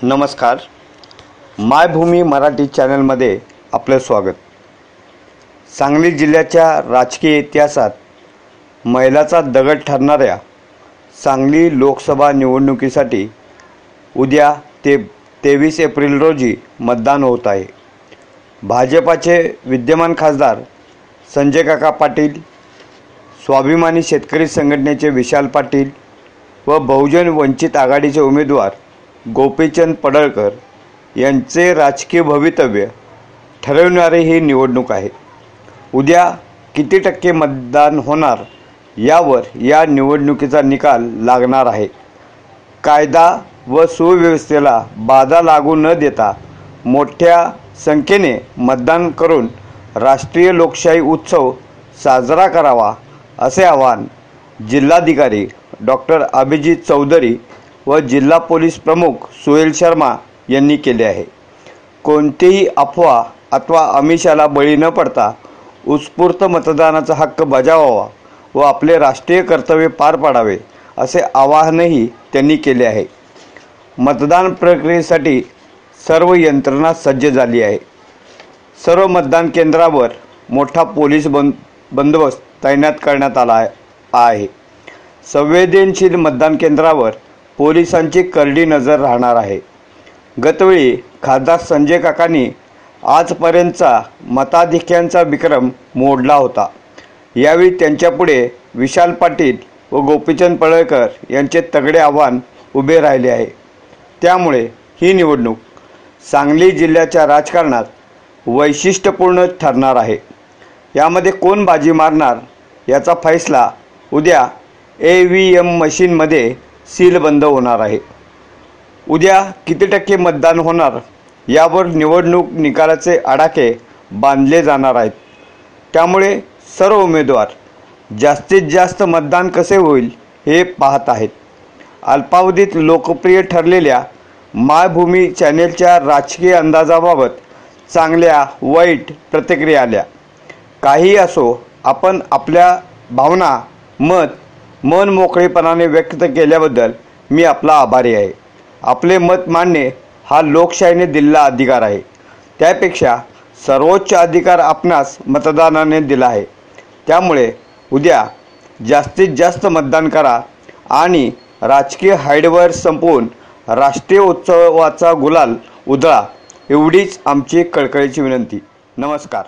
नमस्कार. मायभूमी मराठी चॅनलमध्ये आपले स्वागत. सांगली जिल्ह्याच्या राजकीय इतिहासात मैलाचा दगड ठरणाऱ्या सांगली लोकसभा निवडणुकीसाठी उद्या 23 एप्रिल रोजी मतदान होत आहे. भाजपाचे विद्यमान खासदार संजय काका पाटील, स्वाभिमानी शेतकरी संघटनेचे विशाल पाटील व बहुजन वंचित आघाडीचे उमेदवार गोपीचंद पडळकर यांचे राजकीय भवितव्य ठरविणारी ही निवडणूक आहे. उद्या किती टक्के मतदान होणार यावर या निवडणुकीचा निकाल लागणार आहे. कायदा व सुव्यवस्थेला बाधा लागू न देता मोठ्या संख्येने मतदान करून राष्ट्रीय लोकशाही उत्सव साजरा करावा असे आवाहन जिल्हाधिकारी डॉक्टर अभिजित चौधरी व जिल्हा पोलीस प्रमुख सुहेल शर्मा यांनी केले आहे. कोणतेही अफवा अथवा आमिषाला बळी न पडता उत्स्फूर्त मतदानाचा हक्क बजावावा व आपले राष्ट्रीय कर्तव्य पार पाडावे असे आवाहनही त्यांनी केले आहे. मतदान प्रक्रियेसाठी सर्व यंत्रणा सज्ज झाली आहे. सर्व मतदान केंद्रावर मोठा पोलीस बंदोबस्त तैनात करण्यात आला आहे. संवेदनशील मतदान केंद्रावर पोलिसांची करडी नजर राहणार आहे. गतवेळी खासदार संजय काकांनी आजपर्यंतचा मताधिक्यांचा विक्रम मोडला होता. यावेळी त्यांच्यापुढे विशाल पाटील व गोपीचंद पडळकर यांचे तगडे आव्हान उभे राहिले आहे. त्यामुळे ही निवडणूक सांगली जिल्ह्याच्या राजकारणात वैशिष्ट्यपूर्ण ठरणार आहे. यामध्ये कोण बाजी मारणार याचा फैसला उद्या EVM मशीनमध्ये सीलबंद होणार आहे. उद्या किती टक्के मतदान होणार यावर निवडणूक निकालाचे आडाखे बांधले जाणार आहेत. त्यामुळे सर्व उमेदवार जास्तीत जास्त मतदान कसे होईल हे पाहत आहेत. अल्पावधीत लोकप्रिय ठरलेल्या मायभूमी चॅनेलच्या राजकीय अंदाजाबाबत चांगल्या वाईट प्रतिक्रिया आल्या. काही असो, आपण आपल्या भावना मन मोकळेपणाने व्यक्त केल्याबद्दल मी आपला आभारी आहे. आपले मत मांडणे हा लोकशाहीने दिलेला अधिकार आहे. त्यापेक्षा सर्वोच्च अधिकार आपणास मतदानाने दिला आहे. त्यामुळे उद्या जास्तीत जास्त मतदान करा आणि राजकीय हायडवायर संपवून राष्ट्रीय उत्सवाचा गुलाल उधळा, एवढीच आमची कळकळीची विनंती. नमस्कार.